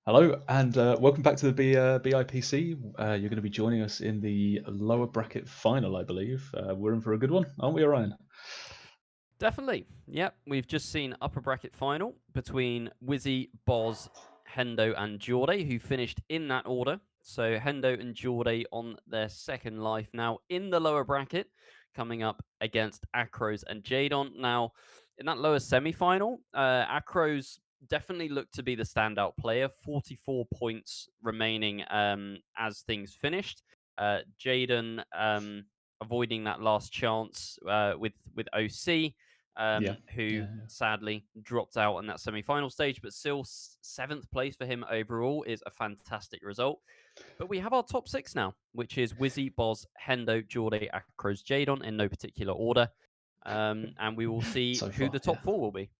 Hello, and welcome back to the BIPC. You're going to be joining us in the lower bracket final, I believe. We're in for a good one, aren't we, Orion? Definitely. Yep. We've just seen upper bracket final between Wizzy, Boz, Hendo, and Jorday, who finished in that order. So Hendo and Jorday on their second life now in the lower bracket, coming up against Acrose and jdon. Now, in that lower semi-final, Acrose definitely looked to be the standout player. 44 points remaining as things finished. Jdon avoiding that last chance with OC Yeah, who yeah, yeah. sadly dropped out in that semi-final stage, but still seventh place for him overall is a fantastic result. But we have our top six now, which is Wizzy, Boz, Hendo, Jorday, Acrose, jdon in no particular order. And we will see So who far, the yeah. top four will be.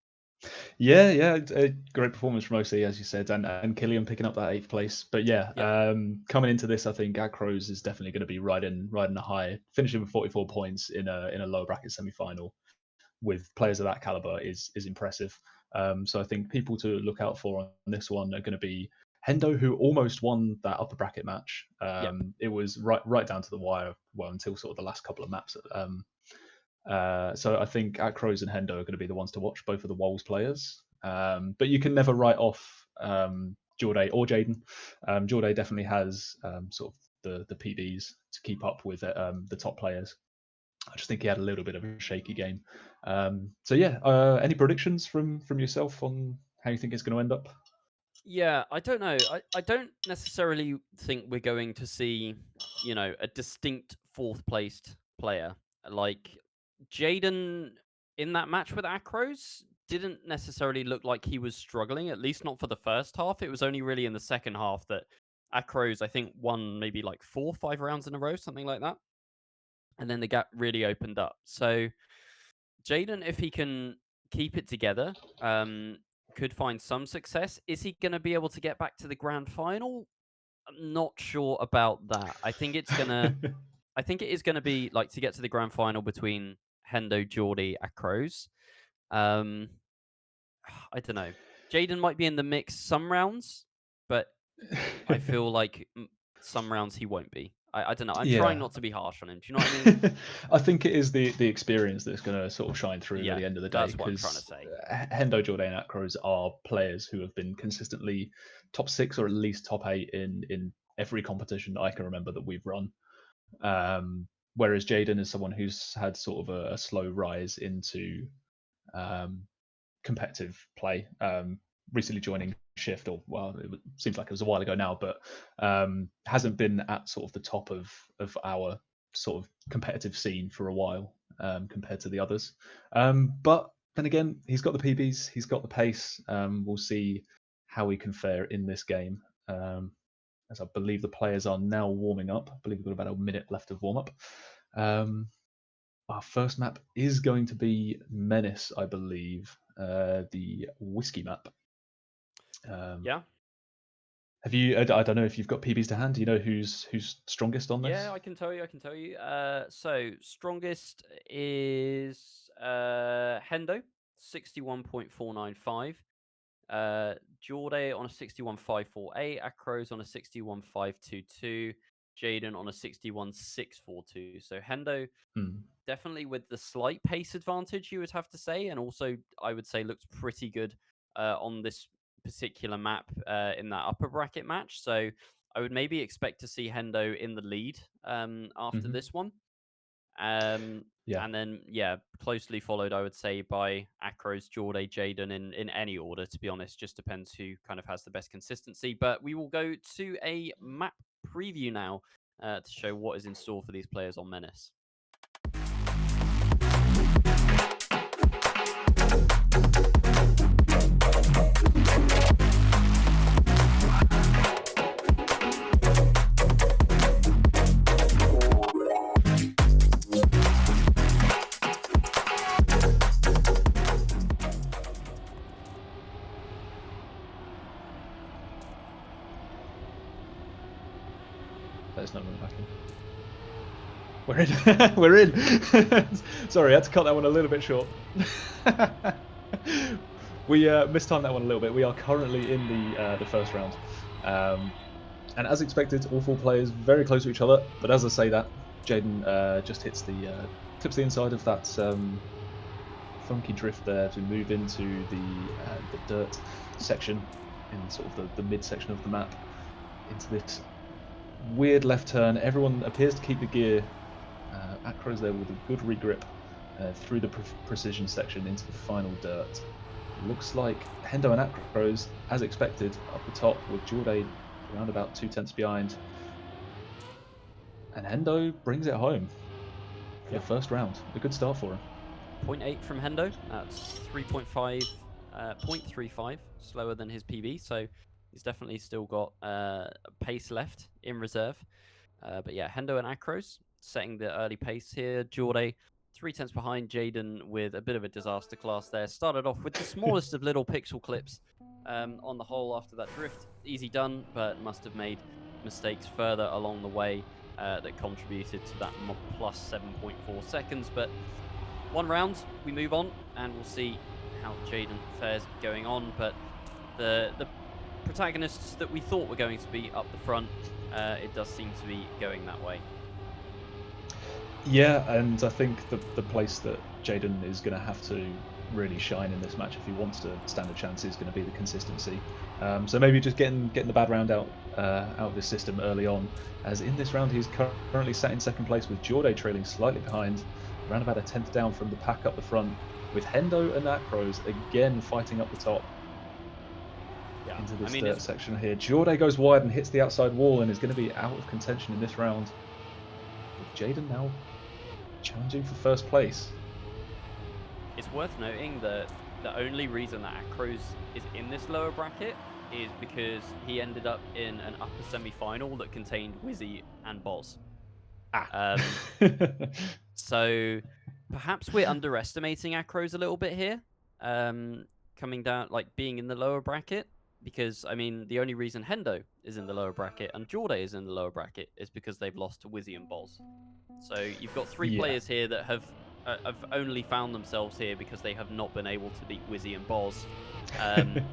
Yeah, yeah, a great performance from OC, as you said, and Killian picking up that eighth place. But yeah, Yep. coming into this, I think Acrose is definitely going to be riding a high, finishing with 44 points in a lower bracket semi-final with players of that caliber is impressive. So I think people to look out for on this one are going to be Hendo, who almost won that upper bracket match. Yep. It was right down to the wire, well, until sort of the last couple of maps. So I think Acrose and Hendo are going to be the ones to watch, both of the Wolves players. But you can never write off Jorday or Jaden. Jorday definitely has sort of the PBs to keep up with the top players. I just think he had a little bit of a shaky game. So yeah, any predictions from yourself on how you think it's going to end up? Yeah, I don't know. I don't necessarily think we're going to see, a distinct fourth placed player. Like Jaden in that match with Acros didn't necessarily look like he was struggling, at least not for the first half. It was only really in the second half that Acros, I think, won maybe like 4 or 5 rounds in a row, something like that. And then the gap really opened up. So Jaden, if he can keep it together, could find some success. Is he going to be able to get back to the grand final? I'm not sure about that. I think it's gonna. I think it is going to be like to get to the grand final between Hendo, Geordie, Acrose. Um, I don't know. Jaden might be in the mix some rounds, but I feel like some rounds he won't be. I don't know. I'm trying Yeah. not to be harsh on him. Do you know what I mean? I think it is the experience that's going to sort of shine through at Yeah, the end of the day that's what I'm trying to because say. Hendo, Jorday, and Acros are players who have been consistently top six or at least top eight in every competition that I can remember that we've run. Whereas Jaden is someone who's had sort of a slow rise into um, competitive play. Recently joining Shift, or well, seems like it was a while ago now, but hasn't been at sort of the top of our sort of competitive scene for a while compared to the others. But then again, he's got the PBs, he's got the pace. We'll see how he can fare in this game. As I believe the players are now warming up. I believe we've got about a minute left of warm up. Um, our first map is going to be Menace, I believe, the whiskey map. Um, Yeah. have you? I don't know if you've got PBs to hand. Do you know who's strongest on Yeah, this? I can tell you. I can tell you. So strongest is Hendo, 61.495. Jorday on a 61.548. Acros on a 61.522. Jaden on a 61.642. So Hendo Hmm. definitely with the slight pace advantage, you would have to say, and also I would say looked pretty good on this particular map in that upper bracket match. So I would maybe expect to see Hendo in the lead after Hmm. this one. Um, Yeah. and then, yeah, closely followed, I would say, by Acros, Jorday, Jaden in any order, to be honest. Just depends who kind of has the best consistency. But we will go to a map preview now to show what is in store for these players on Menace. Let's not run it back in. We're in. We're in. Sorry, I had to cut that one a little bit short. We mistimed that one a little bit. We are currently in the first round, um, and as expected, all four players very close to each other. But as I say that, Jaden just hits clips the inside of that funky drift there to move into the dirt section in sort of the mid section of the map, into this weird left turn. Everyone appears to keep the gear. Acrose there with a good regrip through the precision section into the final dirt. Looks like Hendo and Acrose, as expected, up the top with Jorday around about 2/10 behind. And Hendo brings it home for the first round. A good start for him. 0.8 from Hendo. That's 3.5, 0.35 slower than his PB. So he's definitely still got pace left in reserve. But yeah, Hendo and Acrose setting the early pace here. Jorday 3/10 behind Jdon with a bit of a disaster class there. Started off with the smallest of little pixel clips on the whole after that drift. Easy done, but must have made mistakes further along the way that contributed to that plus 7.4 seconds. But one round, we move on, and we'll see how Jdon fares going on. But the protagonists that we thought were going to be up the front, it does seem to be going that way. Yeah, and I think the place that Jdon is going to have to really shine in this match if he wants to stand a chance is going to be the consistency. So maybe just getting the bad round out of his system early on, as in this round he's currently sat in second place with Jorday trailing slightly behind, around about a 10th down from the pack up the front, with Hendo and Acrose again fighting up the top. Yeah, into this dirt section here. Jorday goes wide and hits the outside wall and is going to be out of contention in this round, with Jdon now challenging for first place. It's worth noting that the only reason that Acrose is in this lower bracket is because he ended up in an upper semi-final that contained Wizzy and Boz. So perhaps we're underestimating Acrose a little bit here, coming down, like being in the lower bracket. Because, I mean, the only reason Hendo is in the lower bracket and Jorday is in the lower bracket is because they've lost to Wizzy and Boz. So you've got three players here that have only found themselves here because they have not been able to beat Wizzy and Boz.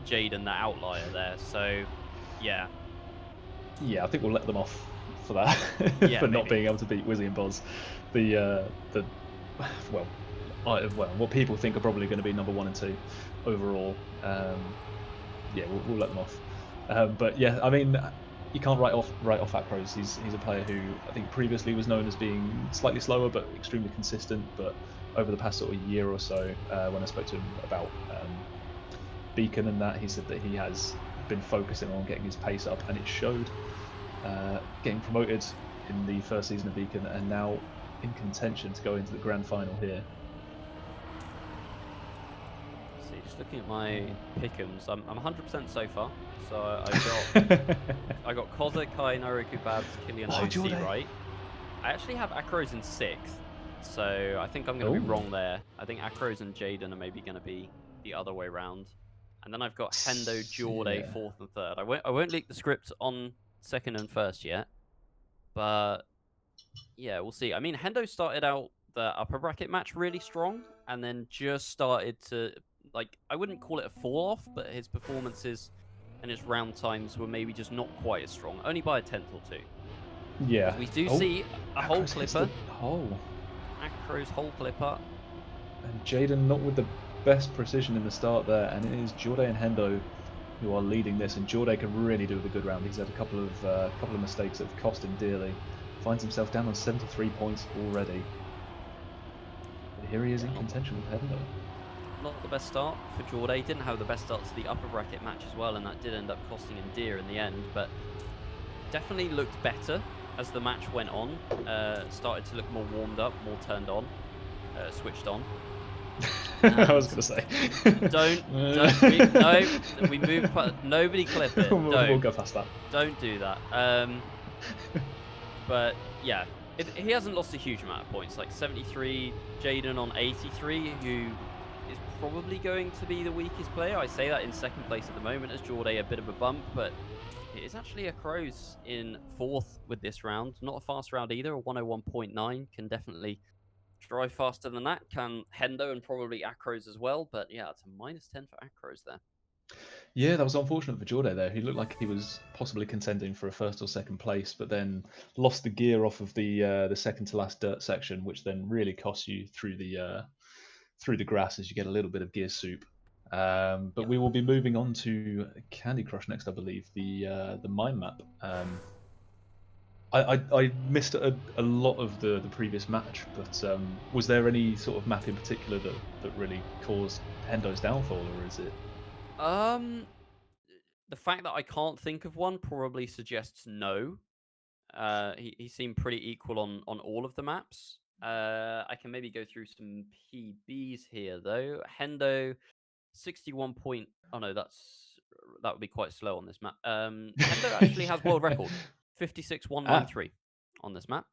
Jdon, the outlier there. So, yeah. Yeah, I think we'll let them off for that, for not being able to beat Wizzy and Boz. What people think are probably going to be number 1 and 2 overall. Yeah, we'll let them off. But yeah, I mean, you can't write off Acrose. He's a player who I think previously was known as being slightly slower but extremely consistent. But over the past sort of year or so, when I spoke to him about Beacon and that, he said that he has been focusing on getting his pace up, and it showed. Getting promoted in the first season of Beacon, and now in contention to go into the grand final here. See, just looking at my pick'ems, I'm 100% so far. So I got Koza, Kai, Naruku, Babs, Killian, OC, right? I actually have Acrose in 6th, so I think I'm going to be wrong there. I think Acrose and Jdon are maybe going to be the other way around. And then I've got Hendo, Jorday, 4th and 3rd. I won't leak the script on 2nd and 1st yet, but yeah, we'll see. I mean, Hendo started out the upper bracket match really strong, and then just started to, like, I wouldn't call it a fall off, but his performances and his round times were maybe just not quite as strong, only by a 10th or 2. Yeah. Because we do see a hole clipper. Acrose hole clipper. And Jdon not with the best precision in the start there, and it is Jorday and Hendo who are leading this, and Jorday can really do with a good round. He's had a couple of mistakes that have cost him dearly. Finds himself down on 73 points already. But here he is in contention with Hendo. Not the best start for Jorday. Didn't have the best start to the upper bracket match as well, and that did end up costing him dear in the end. But definitely looked better as the match went on. Started to look more warmed up, more turned on, switched on. I was gonna say. We move. Nobody clip it. We'll go past that. Don't do that. But yeah, he hasn't lost a huge amount of points. Like 73, Jdon on 83, who is probably going to be the weakest player. I say that in 2nd place at the moment, as Jorday a bit of a bump, but it is actually Acrose in 4th with this round. Not a fast round either. A 101.9 can definitely drive faster than that can Hendo and probably Acrose as well. But yeah, it's a -10 for Acrose there. Yeah, that was unfortunate for Jorday there. He looked like he was possibly contending for a first or second place, but then lost the gear off of the second to last dirt section, which then really costs you through the grass as you get a little bit of gear soup. But Yep. we will be moving on to Candy Crush next, I believe, the mine map. I missed a lot of the previous match, but was there any sort of map in particular that really caused Hendo's downfall, or is it? Um, the fact that I can't think of one probably suggests no. He seemed pretty equal on all of the maps. I can maybe go through some PBs here though. Hendo 61 point. Oh no, that would be quite slow on this map. Hendo actually has world Yeah. record 56,193 Ah, on this map.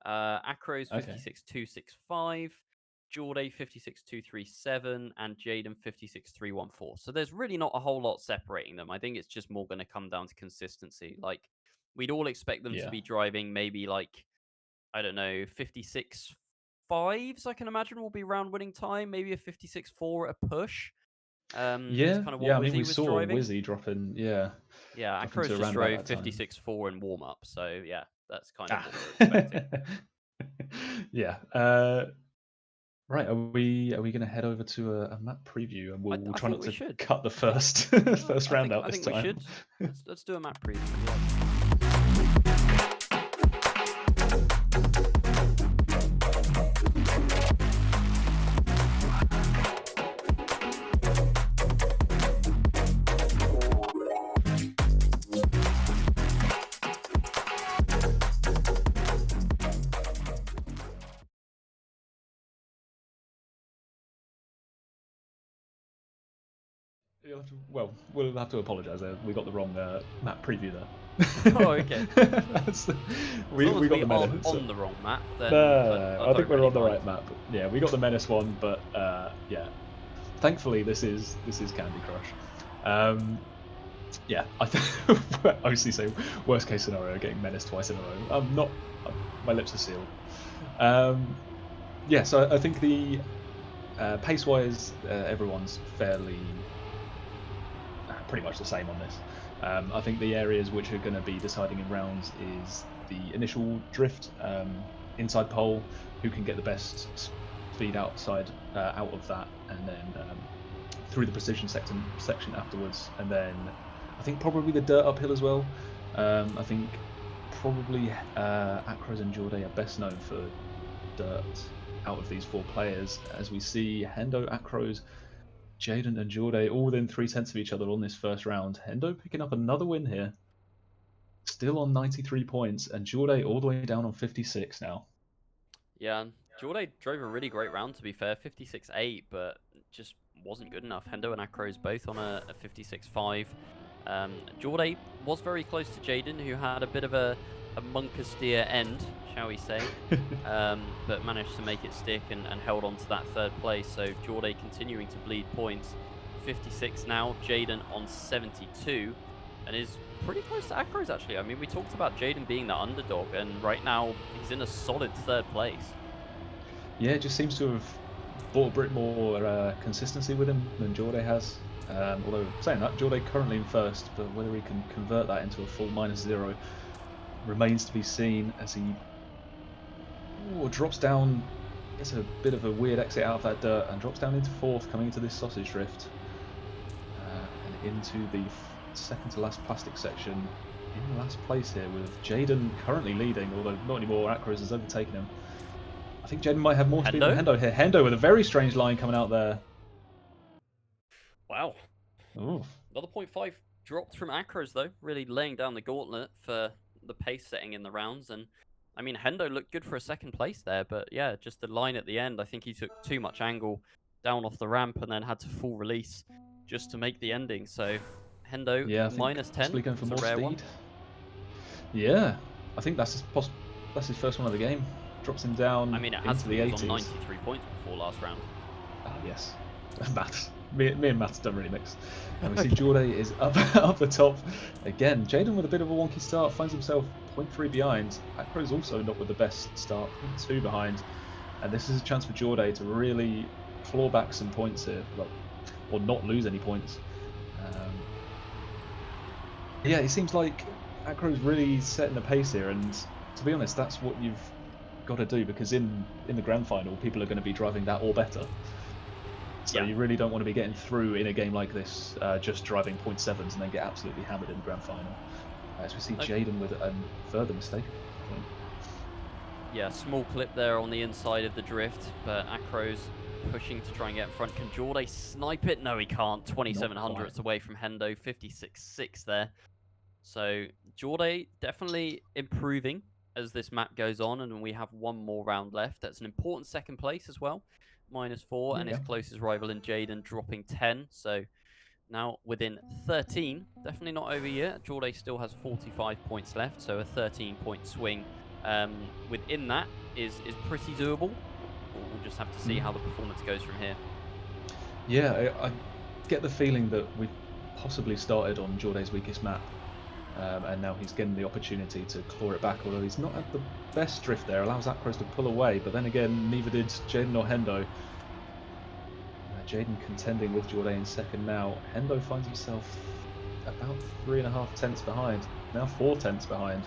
Acrose okay. 56,265, Jorday 56,237, and Jaden 56,314. So there's really not a whole lot separating them. I think it's just more going to come down to consistency. Like we'd all expect them to Yeah. be driving maybe like I don't know 56 fives. I can imagine will be round winning time. Maybe a 56.4 at a push. Is Yeah, kind of what yeah. I mean, we Wizzy was saw driving. Wizzy Yeah, dropping Acrose to just around about drove that time. 56.4 in warm up. So yeah, that's kind of Ah. what we're expecting. Yeah. Right. Are we going to head over to a map preview, and we'll I try think not we to should. cut the I think first no, first round out I this think we should. time. Let's do a map preview. Yeah. Well, we'll have to apologise there. We got the wrong map preview Oh, okay. there. As long We as got we the aren't menace. on the wrong map, No, then no, I, no, I no. I think don't we're really on the mind. right map. Yeah, we got the menace one, but yeah. Thankfully, this is Candy Crush. Yeah, I obviously say worst case scenario, getting menaced twice in a row. I'm not. My lips are sealed. Yeah, so I think the pace wise, everyone's fairly pretty much the same on this. I think the areas which are going to be deciding in rounds is the initial drift, inside pole, who can get the best speed out of that, and then through the precision section afterwards, and then I think probably the dirt uphill as well. I think probably Acrose and Jorday are best known for dirt out of these four players, as we see Hendo, Acrose, Jaden and Jorday all within 3/10 of each other on this first round. Hendo picking up another win here, still on 93 points, and Jorday all the way down on 56 now. Yeah, Jorday drove a really great round, to be fair. 56.8, but just wasn't good enough. Hendo and Acrose both on a 56.5. Jorday was very close to Jaden, who had a bit of a monker-steer end, shall we say, but managed to make it stick and held on to that third place. So Jorday continuing to bleed points. 56 now, Jaden on 72, and is pretty close to Acrose, actually. I mean, we talked about Jaden being the underdog, and right now he's in a solid third place. Yeah, it just seems to have brought a bit more consistency with him than Jorday has. Although saying that, Jorday currently in first, but whether he can convert that into a full -0 remains to be seen as he drops down, gets a bit of a weird exit out of that dirt and drops down into fourth, coming into this sausage drift and into the second to last plastic section in last place here, with Jaden currently leading, although not anymore. Acrose has overtaken him. I think Jaden might have more speed than Hendo? Hendo here. Hendo with a very strange line coming out there. Wow. Ooh. Another 0.5 dropped from Acrose, though, really laying down the gauntlet for the pace setting in the rounds. And I mean, Hendo looked good for a second place there, but yeah, just the line at the end, I think he took too much angle down off the ramp and then had to full release just to make the ending. So Hendo Yeah, I think -10, possibly going for it's a more rare one. speed. Yeah, I think that's his first one of the game. Drops him I down mean, it has into to the be. He was on 80s. 93 points before last round. Ah, yes. Maths. Me and Maths don't really mix. And we see Okay. Jorday is up up the top again. Jaden with a bit of a wonky start finds himself 0.3 behind. Acro's also not with the best start, 0.2 behind. And this is a chance for Jorday to really claw back some points here, or not lose any points. Yeah, it seems like Acro's really setting the pace here, and to be honest, that's what you've got to do, because in the grand final, people are going to be driving that or better. So Yeah. you really don't want to be getting through in a game like this, just driving 0.7s and then get absolutely hammered in the grand final. As we see jdon with a further mistake, I think. Yeah, small clip there on the inside of the drift, but Acrose pushing to try and get in front. Can Jorday snipe it? No, he can't. 2700s away from Hendo, 56.6 there. So Jorday definitely improving as this map goes on, and we have one more round left. That's an important second place as well, -4, and his closest rival in jdon dropping 10. So now within 13, definitely not over yet. Jorday still has 45 points left, so a 13-point swing within that is pretty doable. We'll just have to see how the performance goes from here. Yeah, I get the feeling that we've possibly started on Jorday's weakest map, and now he's getting the opportunity to claw it back, although he's not at the best drift there. Allows Acrose to pull away, but then again, neither did jdon or Hendo. jdon contending with Jorday in second now. Hendo finds himself about 3.5 tenths behind, now 4 tenths behind.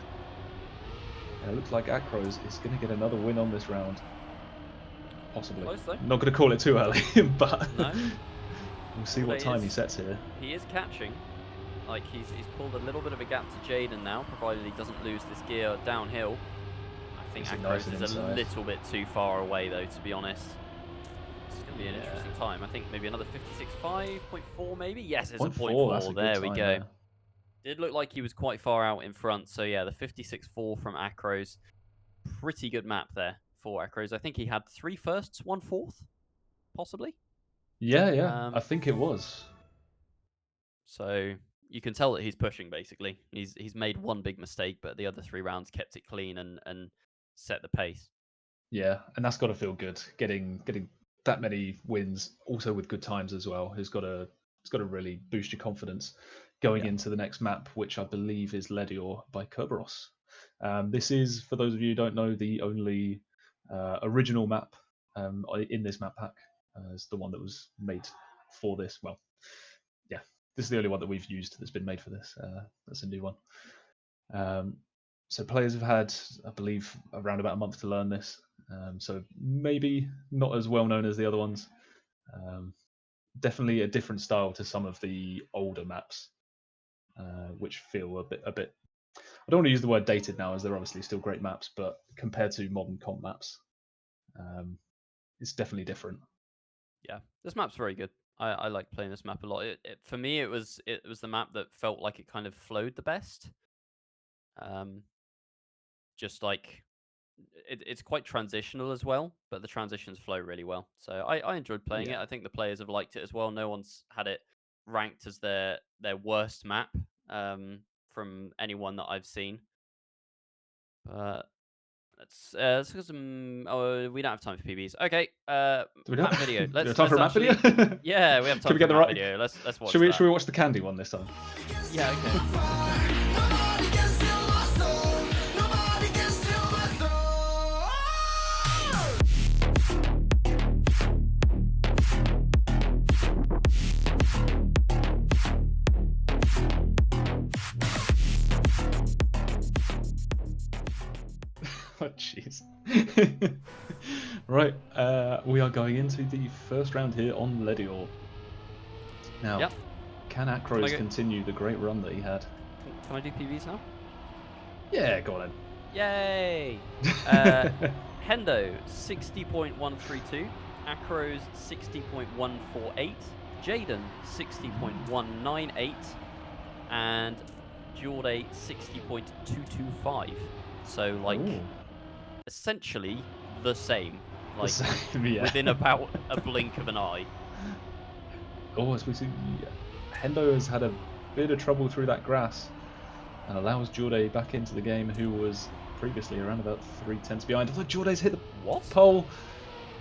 And it looks like Acrose is going to get another win on this round. Possibly. Close, though. Not going to call it too early, but no. We'll see what time he sets here. He is catching. Like, he's pulled a little bit of a gap to jdon now, provided he doesn't lose this gear downhill. I think Acrose is a little bit too far away, though, to be honest. It's going to be an interesting time. I think maybe another 56.5.4, maybe? Yes, it's a 0.4. There we go. Did look like he was quite far out in front. So, yeah, the 56.4 from Acrose. Pretty good map there for Acrose. I think he had 3 firsts, 1 fourth, possibly. Yeah, I think it was. So you can tell that he's pushing, basically. He's made one big mistake, but the other 3 rounds kept it clean and set the pace. Yeah, and that's got to feel good. Getting that many wins, also with good times as well, it's got to really boost your confidence going into the next map, which I believe is Ledior by Kerberos. This is, for those of you who don't know, the only original map in this map pack. It's the one that was made for this. Well, yeah, this is the only one that we've used that's been made for this. That's a new one. So players have had, I believe, around about a month to learn this. So maybe not as well known as the other ones. Definitely a different style to some of the older maps, which feel a bit. I don't want to use the word dated now, as they're obviously still great maps, but compared to modern comp maps, it's definitely different. Yeah, this map's very good. I like playing this map a lot. For me, it was the map that felt like it kind of flowed the best. Just like it's quite transitional as well, but the transitions flow really well. So I enjoyed playing it. I think the players have liked it as well. No one's had it ranked as their worst map from anyone that I've seen. Let's get some. Oh, we don't have time for PBs. Okay. Map video. Do we have time for a map video? Yeah, we have time for a map video. Let's watch that. Should we watch the candy one this time? Yeah. Okay. Oh, jeez. Right, we are going into the first round here on Ledior. Now, can Acrose continue the great run that he had? Can I do PBs now? Yeah, go on then. Yay! Hendo, 60.132. Acrose, 60.148. jdon, 60.198. And Jorday, 60.225. So, like, essentially the same. Like, within about a blink of an eye. Oh, as we see, Hendo has had a bit of trouble through that grass and allows Jorday back into the game, who was previously around about 3 tenths behind. Although Jorday's hit the pole,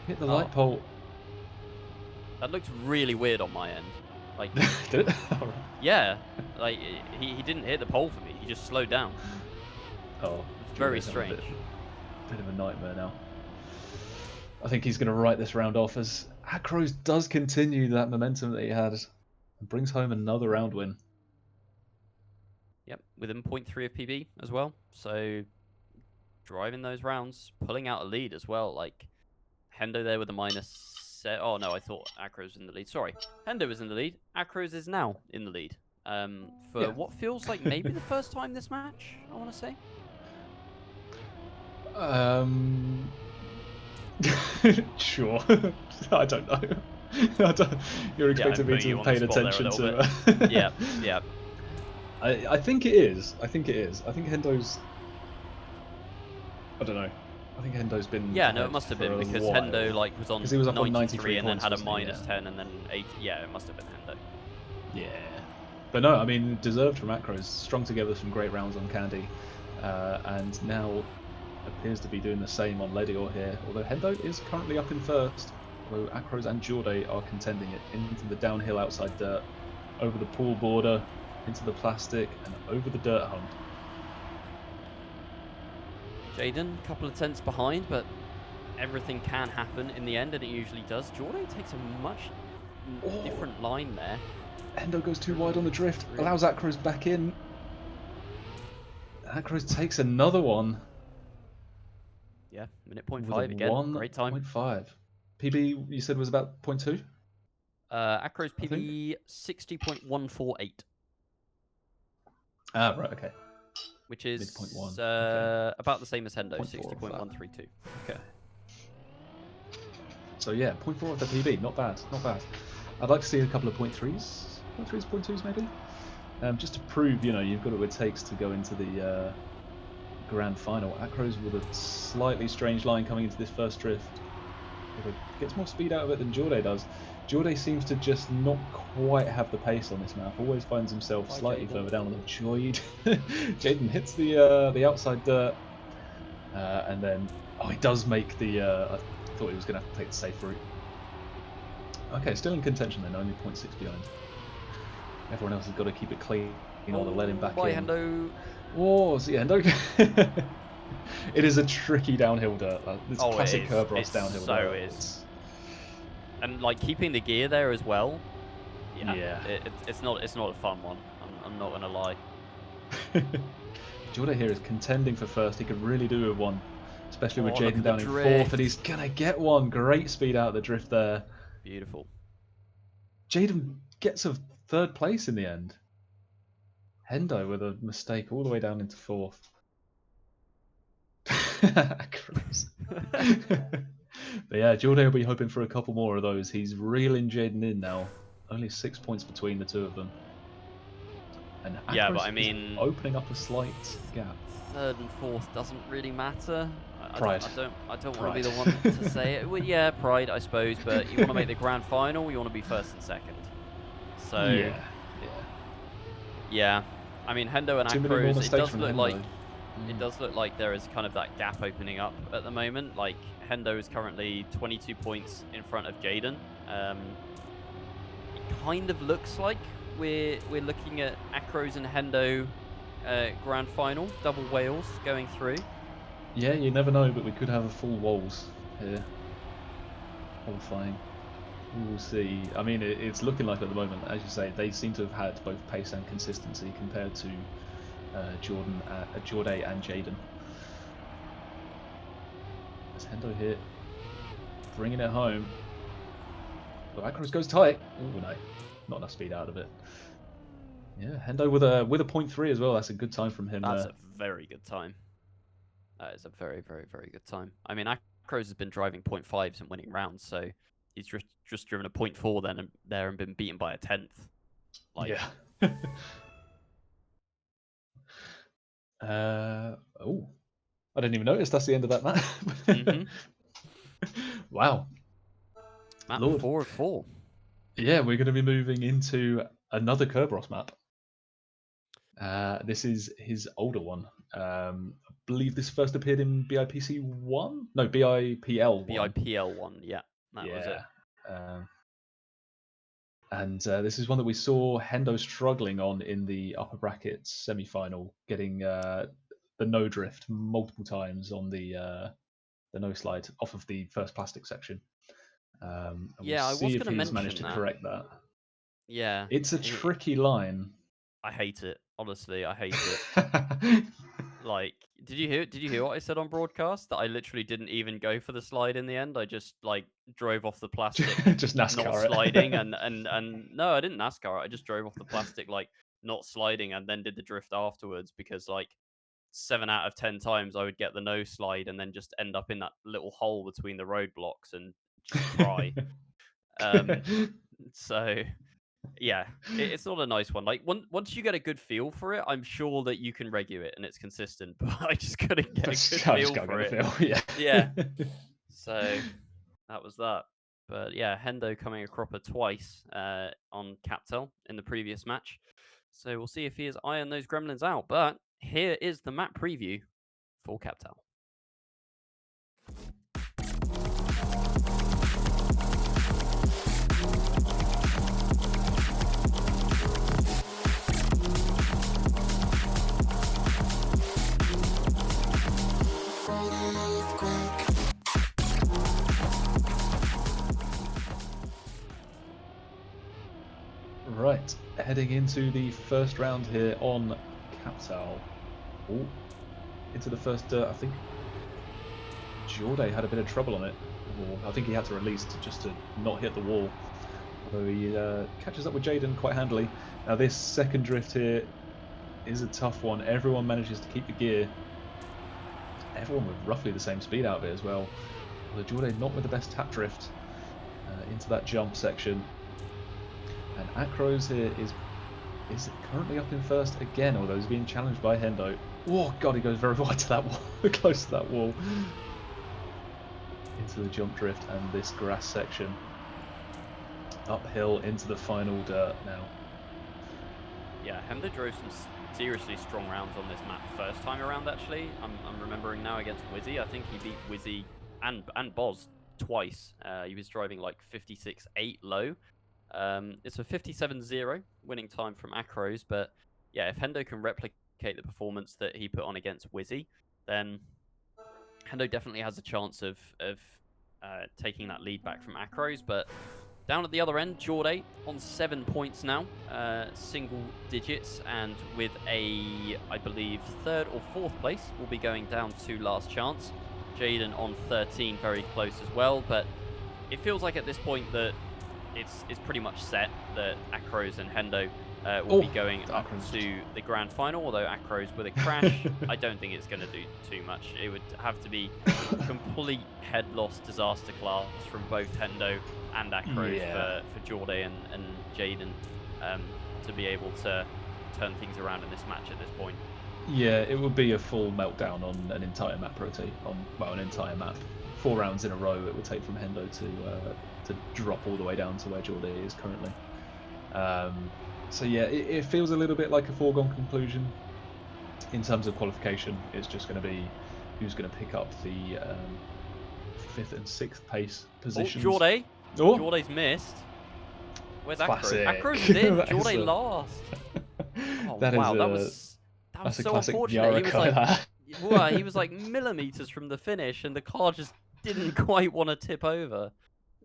hit the light pole. That looked really weird on my end. Like, did it? Yeah, like he didn't hit the pole for me. He just slowed down. Oh, very strange. Bit of a nightmare now. I think he's going to write this round off as Acrose does continue that momentum that he had and brings home another round win. Yep, within 0.3 of PB as well. So driving those rounds, pulling out a lead as well. Like Hendo there with a -7. Oh no, I thought Acrose was in the lead. Sorry, Hendo was in the lead. Acrose is now in the lead. For what feels like maybe the first time this match, I want to say. Sure. I don't know. You're expecting me to you have on the paid spot there a attention little to. bit. Yeah, yeah. I think it is. I think Hendo's. I don't know. I think Hendo's been. Yeah, no, ahead it must have for been a because while. Hendo like was on He was up on 93 93 and then points, had a wasn't he? Yeah. -10 and then 8. Yeah, it must have been Hendo. Yeah. But no, I mean, deserved from Acrose. Strung together some great rounds on Candy. And now appears to be doing the same on Ledior here. Although Hendo is currently up in first. Although Acrose and Jorday are contending it into the downhill outside dirt, over the pool border, into the plastic, and over the dirt hump. jdon, a couple of tenths behind, but everything can happen in the end, and it usually does. Jorday takes a much different line there. Hendo goes too wide on the drift, allows Acrose back in. Acrose takes another one. Yeah, minute 0.5 again. Great time. 1.5. PB, you said was about 0.2? Acrose PB 60.148. Ah, right, okay. Which is okay. about the same as Hendo, 60.132. Okay. So yeah, 0.4 of the PB, not bad, not bad. I'd like to see a couple of 0.3s, 0.2s maybe, just to prove you've got what it takes to go into the grand final. Acrose with a slightly strange line coming into this first drift. Gets more speed out of it than Jorday does. Jorday seems to just not quite have the pace on this map. Always finds himself slightly further down on the jdon hits the outside dirt, and then he does make the. I thought he was going to have to take the safe route. Okay, still in contention then, only 0.6 behind. Everyone else has got to keep it clean in order to let him back in. Hendo. Oh, see Hendo. It is a tricky downhill dirt. It's classic Kerberos downhill dirt. Is. And like keeping the gear there as well. Yeah. It's not a fun one. I'm not gonna lie. Jorday here is contending for first. He could really do with one, especially with jdon down in fourth, and he's gonna get one. Great speed out of the drift there. Beautiful. jdon gets a third place in the end. Hendo with a mistake all the way down into fourth. But yeah, Jorday will be hoping for a couple more of those. He's reeling jdon in now. Only 6 points between the two of them. And yeah, but I mean, opening up a slight gap. Third and fourth doesn't really matter. Pride. I don't want to be the one to say it. Well, yeah, pride, I suppose. But you want to make the grand final. You want to be first and second. So yeah. I mean, Hendo and Acrose. It does look like there is kind of that gap opening up at the moment. Like Hendo is currently 22 points in front of jdon. It kind of looks like we're looking at Acrose and Hendo grand final, double whales going through. Yeah, you never know, but we could have a full walls here. Qualifying. We will see. I mean, it's looking like at the moment, as you say, they seem to have had both pace and consistency compared to Jorday and jdon. There's Hendo here, bringing it home. But Acrose goes tight. Oh no, not enough speed out of it. Yeah, Hendo with a 0.3 as well. That's a good time from him. That's a very good time. That is a very, very, very good time. I mean, Acrose has been driving 0.5s and winning rounds, so he's just driven a 0.4 then and been beaten by a 10th. Like, yeah. Oh, I didn't even notice that's the end of that map. Wow. Map Lord. 4 of 4. Yeah, we're going to be moving into another Kerberos map. This is his older one. I believe this first appeared in BIPC 1? No, BIPL 1. BIPL 1, yeah. That was it. And this is one that we saw Hendo struggling on in the upper brackets semi-final, getting the no drift multiple times on the no slide off of the first plastic section. And we'll Yeah, I was see if going to he's managed mention to that. correct that. Yeah, It's a tricky line. I hate it. Honestly, I hate it. Like, did you hear what I said on broadcast? That I literally didn't even go for the slide in the end. I just like drove off the plastic, Just not NASCAR sliding, it. and no, I didn't NASCAR it. I just drove off the plastic, like not sliding, and then did the drift afterwards because like 7 out of 10 times I would get the no slide and then just end up in that little hole between the roadblocks and just cry. Um, so yeah, it's not a nice one. Like once you get a good feel for it, I'm sure that you can regu it and it's consistent. But I just couldn't get a good I just feel can't for get it. the feel. Yeah. Yeah, so that was that. But yeah, Hendo coming a cropper twice on Captel in the previous match. So we'll see if he has ironed those gremlins out. But here is the map preview for Captel. Right, heading into the first round here on Captal. Oh, into the first, I think Jorday had a bit of trouble on it. Or I think he had to release just to not hit the wall. Although he catches up with jdon quite handily. Now this second drift here is a tough one. Everyone manages to keep the gear. Everyone with roughly the same speed out of it as well. Although Jorday not with the best tap drift into that jump section. And Acrose here is currently up in first again, although he's being challenged by Hendo. Oh god, he goes very wide to that wall, close to that wall. Into the jump drift and this grass section. Uphill into the final dirt now. Yeah, Hendo drove some seriously strong rounds on this map first time around, actually. I'm remembering now against Wizzy. I think he beat Wizzy and Boz twice. He was driving like 56.8 low. It's a 57.0 winning time from Acrose, but yeah, if Hendo can replicate the performance that he put on against Wizzy, then Hendo definitely has a chance of taking that lead back from Acrose. But down at the other end, Jorday on 7 points now, single digits, and with a, I believe, third or fourth place, will be going down to last chance. jdon on 13, very close as well, but it feels like at this point that it's pretty much set that Acrose and Hendo will be going up to the grand final, although Acrose with a crash, I don't think it's going to do too much. It would have to be complete head loss disaster class from both Hendo and Acrose for Jorday and jdon to be able to turn things around in this match at this point. Yeah, it would be a full meltdown on an entire map rotate, an entire map. 4 rounds in a row it would take from Hendo to drop all the way down to where Jorday is currently. So yeah, it feels a little bit like a foregone conclusion in terms of qualification. It's just going to be who's going to pick up the 5th and 6th pace positions. Jorday. Jorday's missed. Where's Acrose? Acrose is in. Jorday last. Oh wow, that was so unfortunate. He was like, he was like millimeters from the finish, and the car just didn't quite want to tip over.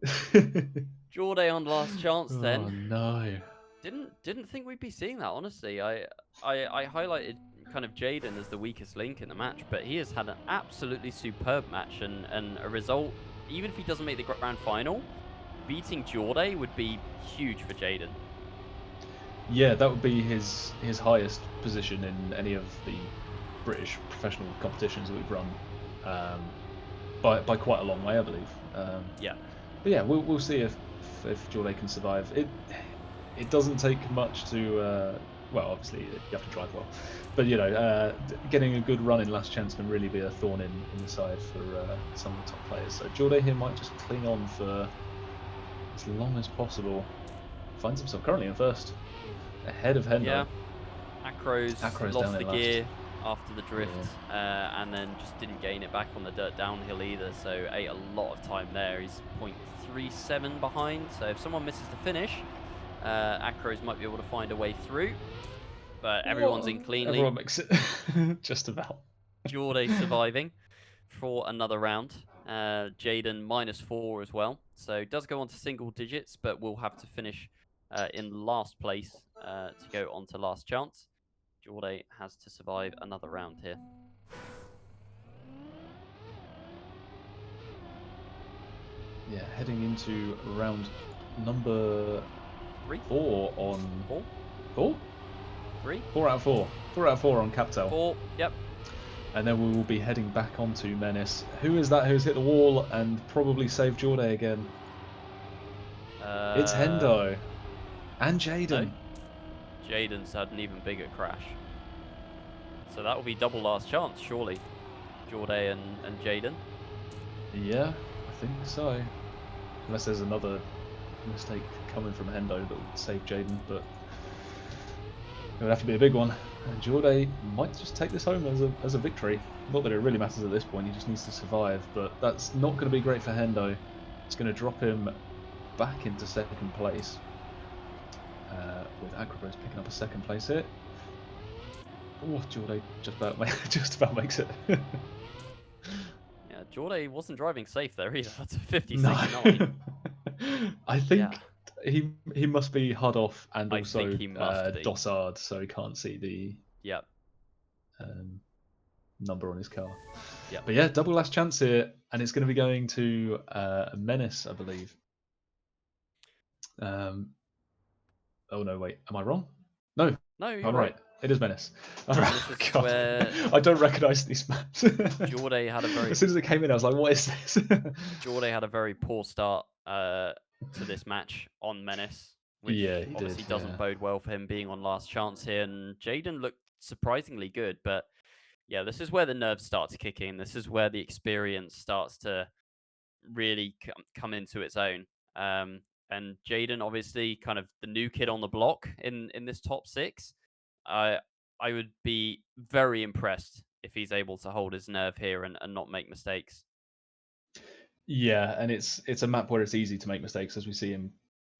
Jorday on last chance then. Oh no. Didn't think we'd be seeing that, honestly. I highlighted kind of jdon as the weakest link in the match, but he has had an absolutely superb match, and a result, even if he doesn't make the grand final, beating Jorday would be huge for jdon. Yeah, that would be his highest position in any of the British professional competitions that we've run, by quite a long way, I believe. Yeah. But yeah, we'll see if Jorday can survive. It doesn't take much to well, obviously you have to drive well, but you know, getting a good run in last chance can really be a thorn in the side for some of the top players. So Jorday here might just cling on for as long as possible. Finds himself currently in first, ahead of Hendo. Yeah, Acrose lost the gear after the drift, and then just didn't gain it back on the dirt downhill either, so ate a lot of time there. He's 0.37 behind, so if someone misses the finish, Acrose might be able to find a way through, but everyone's in cleanly. Everyone makes it. Just about. Jorday surviving for another round, Jdon -4 as well. So does go on to single digits, but will have to finish in last place to go on to last chance. Jorday has to survive another round here. Yeah, heading into round number 4 on... 4? 4? 3? 4 out of 4. 4 out of 4 on Captel. 4, yep. And then we will be heading back onto Menace. Who is that who's hit the wall and probably saved Jorday again? It's Hendo. And Jdon. No. Jdon's had an even bigger crash. So that will be double last chance, surely. Jorday and Jdon. Yeah, I think so. Unless there's another mistake coming from Hendo that would save Jdon, but it would have to be a big one. And Jorday might just take this home as a victory. Not that it really matters at this point, he just needs to survive, but that's not going to be great for Hendo. It's going to drop him back into second place. With Acrose picking up a second place here. Oh, Jorday just about makes it. Yeah, Jorday wasn't driving safe there either. That's a 50-69. No. I think he must be hard off and also dossard, so he can't see the number on his car. Yep. But yeah, double last chance here, and it's going to be going to Menace, I believe. Oh no, wait, am I wrong? No, you're right. It is Menace. God. Where I don't recognise these maps. Jorday had a very... As soon as it came in, I was like, what is this? Jorday had a very poor start to this match on Menace, which obviously doesn't bode well for him being on last chance here. And Jdon looked surprisingly good, but yeah, this is where the nerves start to kick in. This is where the experience starts to really come into its own. And Jdon, obviously, kind of the new kid on the block in this top 6. I would be very impressed if he's able to hold his nerve here and not make mistakes. Yeah, and it's a map where it's easy to make mistakes, as we see him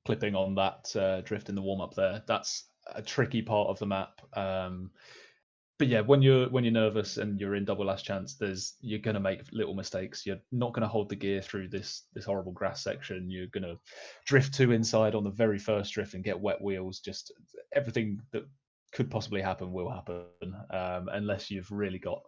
clipping on that drift in the warm up there. That's a tricky part of the map. But yeah, when you're nervous and you're in double last chance, you're gonna make little mistakes. You're not gonna hold the gear through this horrible grass section. You're gonna drift too inside on the very first drift and get wet wheels. Just everything that could possibly happen will happen, unless you've really got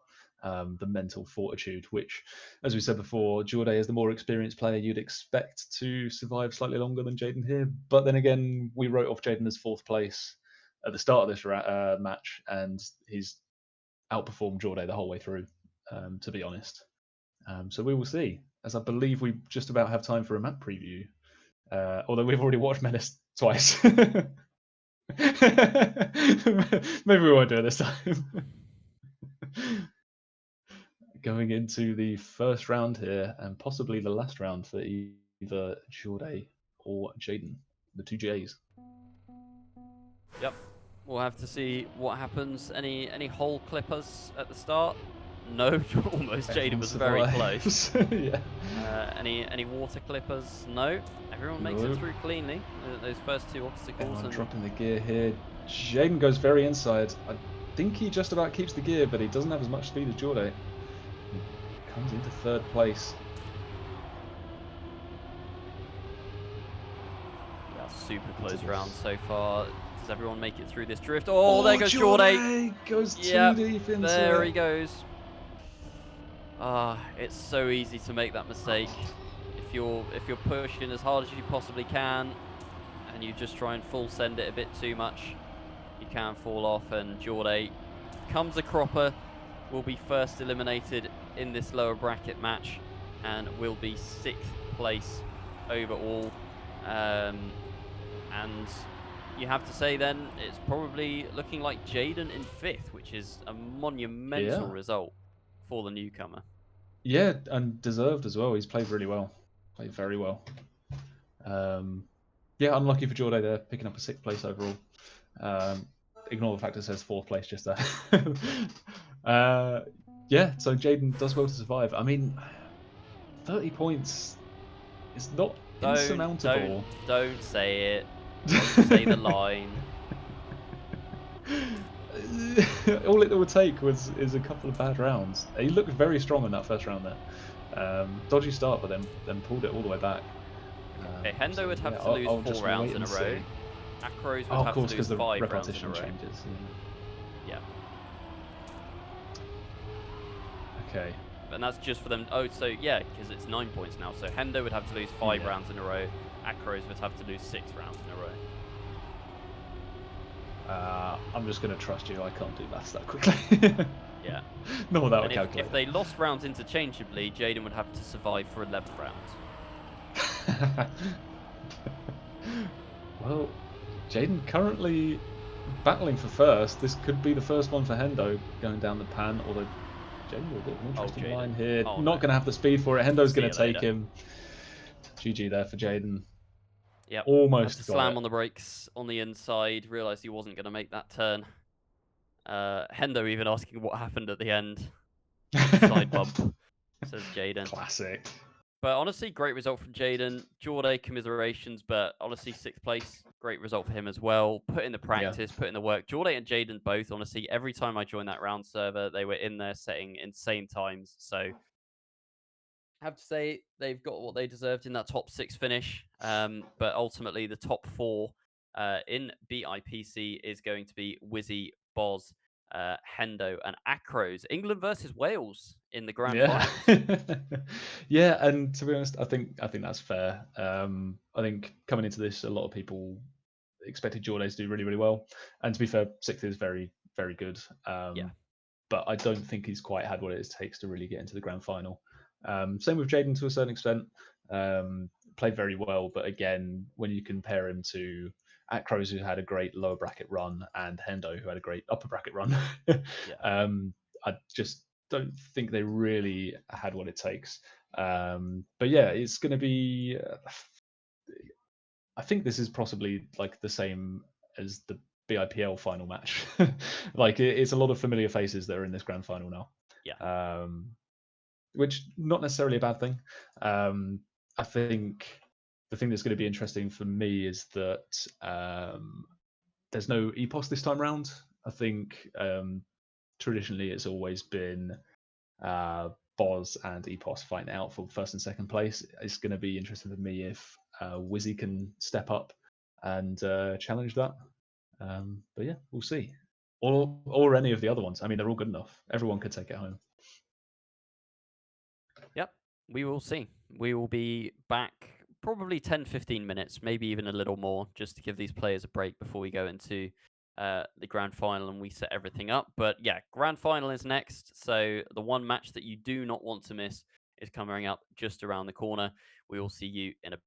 the mental fortitude, which, as we said before, Jorday is the more experienced player. You'd expect to survive slightly longer than Jdon here. But then again, we wrote off Jdon as 4th place at the start of this match, and he's outperformed Jorday the whole way through, to be honest. So we will see, as I believe we just about have time for a map preview, although we've already watched Menace twice. Maybe we won't do it this time. Going into the first round here, and possibly the last round for either Jorday or Jdon, the 2 Js. Yep. We'll have to see what happens. Any hole clippers at the start? No, almost. Jdon was very close. Yeah. Any water clippers? No. Everyone makes it through cleanly. Those first 2 obstacles. And dropping the gear here. Jdon goes very inside. I think he just about keeps the gear, but he doesn't have as much speed as Jorday. He comes into 3rd place. Yeah, super close round so far. Does everyone make it through this drift? Oh, there goes Jorday. Goes too deep into there he goes. It's so easy to make that mistake. If you're pushing as hard as you possibly can, and you just try and full send it a bit too much, you can fall off. And Jorday comes a cropper, will be first eliminated in this lower bracket match, and will be 6th place overall. And you have to say then it's probably looking like Jdon in 5th, which is a monumental result for the newcomer. Yeah, and deserved as well. He's played really well. Played very well. Yeah, unlucky for Jorday there, picking up a 6th place overall. Ignore the fact it says 4th place just there. Yeah, so Jdon does well to survive. I mean, 30 points is not insurmountable. Don't say it. Don't say the line. all it would take is a couple of bad rounds. He looked very strong in that first round there. Dodgy start, but then pulled it all the way back. Okay, Hendo So would yeah, have to lose I'll 4 just rounds wait in a and row. see. Acrose would Oh, of have to course, lose because the 5 rounds in a repetition row. changes. Yeah. Okay. And that's just for them. Oh, so yeah, because it's 9 points now. So Hendo would have to lose 5 Yeah. rounds in a row. Acrose would have to lose 6 rounds in a row. I'm just going to trust you. I can't do maths that quickly. Yeah. Not without a And if calculator. they lost rounds interchangeably, Jdon would have to survive for 11 rounds. Well, Jdon currently battling for first. This could be the first one for Hendo going down the pan, although Jdon with a bit of an Oh, interesting line Jdon. here. Oh, Not no. going to have the speed for it. Hendo's See going you to take later. him. GG there for Jdon. Yep. Had to Almost got slam it. on the brakes on the inside. Realised he wasn't going to make that turn. Hendo even asking what happened at the end. Side bump, says Jdon. Classic. But honestly, great result from Jdon. Jorday, commiserations, but honestly, 6th place, great result for him as well. Put in the Yeah. practice, put in the work. Jorday and Jdon both, honestly, every time I joined that round server, they were in there setting insane times. So I have to say they've got what they deserved in that top 6 finish. But ultimately, the top 4 in BIPC is going to be Wizzy, Boz, Hendo, and Acrose. England versus Wales in the grand Yeah. finals. Yeah, and to be honest, I think that's fair. I think coming into this, a lot of people expected Jorday to do really, really well. And to be fair, sixth is very, very good. Yeah. But I don't think he's quite had what it takes to really get into the grand final. Same with Jdon to a certain extent. Played very well, but again, when you compare him to Acrose, who had a great lower bracket run, and Hendo, who had a great upper bracket run, Yeah. I just don't think they really had what it takes. But yeah, it's going to be. I think this is possibly like the same as the BIPL final match. Like it's a lot of familiar faces that are in this grand final now, Yeah. which not necessarily a bad thing. I think the thing that's going to be interesting for me is that there's no EPOS this time round. I think traditionally it's always been Boz and EPOS fighting out for first and second place. It's going to be interesting for me if Wizzy can step up and challenge that. But yeah, we'll see. Or any of the other ones. I mean, they're all good enough. Everyone could take it home. Yep. We will see. We will be back probably 10, 15 minutes, maybe even a little more, just to give these players a break before we go into the grand final and we set everything up. But yeah, grand final is next. So the one match that you do not want to miss is coming up just around the corner. We will see you in a